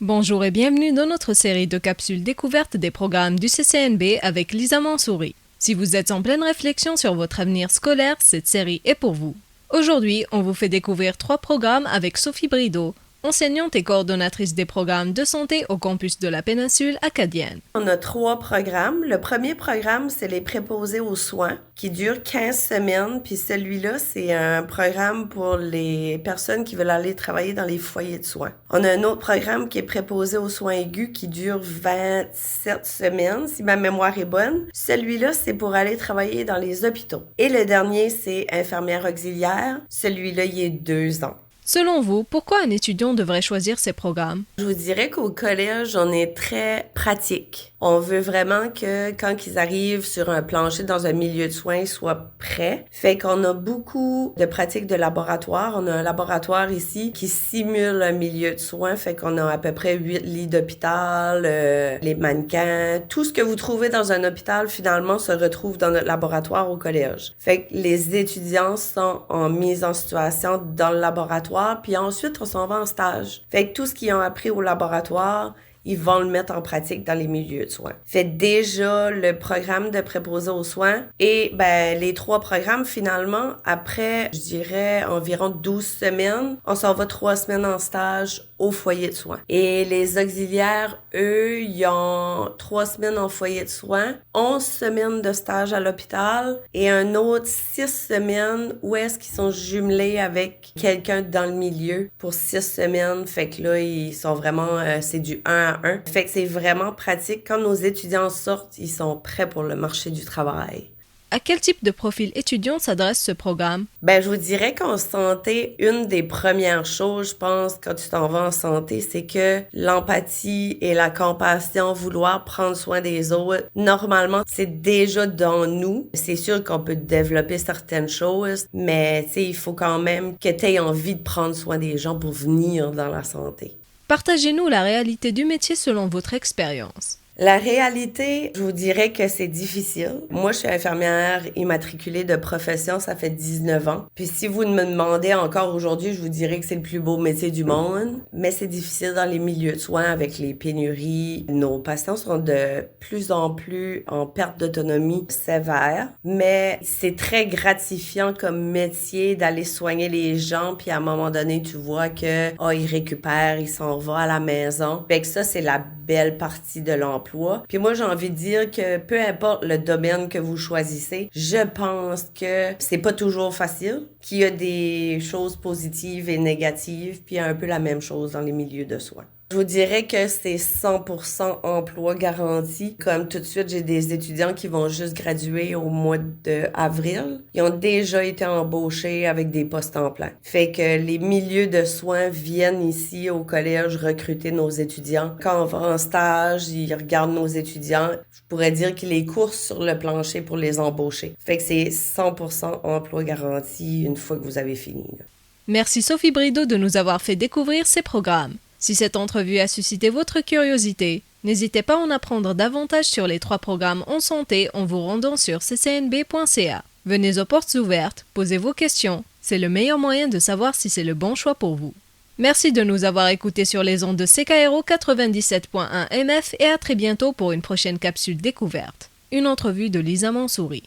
Bonjour et bienvenue dans notre série de capsules découvertes des programmes du CCNB avec Lisa Mansouri. Si vous êtes en pleine réflexion sur votre avenir scolaire, cette série est pour vous. Aujourd'hui, on vous fait découvrir 3 programmes avec Sophie Brideau, enseignante et coordonnatrice des programmes de santé au campus de la péninsule acadienne. On a 3 programmes. Le premier programme, c'est les préposés aux soins, qui dure 15 semaines. Puis celui-là, c'est un programme pour les personnes qui veulent aller travailler dans les foyers de soins. On a un autre programme qui est préposé aux soins aigus, qui dure 27 semaines, si ma mémoire est bonne. Celui-là, c'est pour aller travailler dans les hôpitaux. Et le dernier, c'est infirmière auxiliaire. Celui-là, il est 2 ans. Selon vous, pourquoi un étudiant devrait choisir ces programmes? Je vous dirais qu'au collège, on est très pratique. On veut vraiment que quand ils arrivent sur un plancher dans un milieu de soins, ils soient prêts. Fait qu'on a beaucoup de pratiques de laboratoire. On a un laboratoire ici qui simule un milieu de soins. Fait qu'on a à peu près 8 lits d'hôpital, les mannequins. Tout ce que vous trouvez dans un hôpital, finalement, se retrouve dans notre laboratoire au collège. Fait que les étudiants sont en mise en situation dans le laboratoire. Puis ensuite, on s'en va en stage. Fait que tout ce qu'ils ont appris au laboratoire, ils vont le mettre en pratique dans les milieux de soins. Fait déjà le programme de préposé aux soins et les 3 programmes finalement, après, je dirais environ 12 semaines, on s'en va 3 semaines en stage au foyer de soins. Et les auxiliaires, eux, ils ont 3 semaines en foyer de soins, 11 semaines de stage à l'hôpital et un autre 6 semaines où est-ce qu'ils sont jumelés avec quelqu'un dans le milieu pour 6 semaines. Fait que là, ils sont vraiment, c'est du 1 à 1. Fait que c'est vraiment pratique. Quand nos étudiants sortent, ils sont prêts pour le marché du travail. À quel type de profil étudiant s'adresse ce programme? Je vous dirais qu'en santé, une des premières choses, je pense, quand tu t'en vas en santé, c'est que l'empathie et la compassion, vouloir prendre soin des autres, normalement, c'est déjà dans nous. C'est sûr qu'on peut développer certaines choses, mais il faut quand même que tu aies envie de prendre soin des gens pour venir dans la santé. Partagez-nous la réalité du métier selon votre expérience. La réalité, je vous dirais que c'est difficile. Moi, je suis infirmière immatriculée de profession, ça fait 19 ans. Puis si vous me demandez encore aujourd'hui, je vous dirais que c'est le plus beau métier du monde. Mais c'est difficile dans les milieux de soins avec les pénuries. Nos patients sont de plus en plus en perte d'autonomie sévère. Mais c'est très gratifiant comme métier d'aller soigner les gens. Puis à un moment donné, tu vois que ils récupèrent, ils s'en vont à la maison. Fait que ça, c'est la belle partie de l'emploi. Puis moi, j'ai envie de dire que peu importe le domaine que vous choisissez, je pense que c'est pas toujours facile, qu'il y a des choses positives et négatives, puis il y a un peu la même chose dans les milieux de soins. Je vous dirais que c'est 100% emploi garanti. Comme tout de suite, j'ai des étudiants qui vont juste graduer au mois d'avril. Ils ont déjà été embauchés avec des postes en plein. Fait que les milieux de soins viennent ici au collège recruter nos étudiants. Quand on va en stage, ils regardent nos étudiants. Je pourrais dire qu'ils les coursent sur le plancher pour les embaucher. Fait que c'est 100% emploi garanti une fois que vous avez fini. Merci Sophie Brideau de nous avoir fait découvrir ces programmes. Si cette entrevue a suscité votre curiosité, n'hésitez pas à en apprendre davantage sur les 3 programmes en santé en vous rendant sur ccnb.ca. Venez aux portes ouvertes, posez vos questions, c'est le meilleur moyen de savoir si c'est le bon choix pour vous. Merci de nous avoir écoutés sur les ondes de CKRO 97.1 MF et à très bientôt pour une prochaine capsule découverte. Une entrevue de Lisa Mansouri.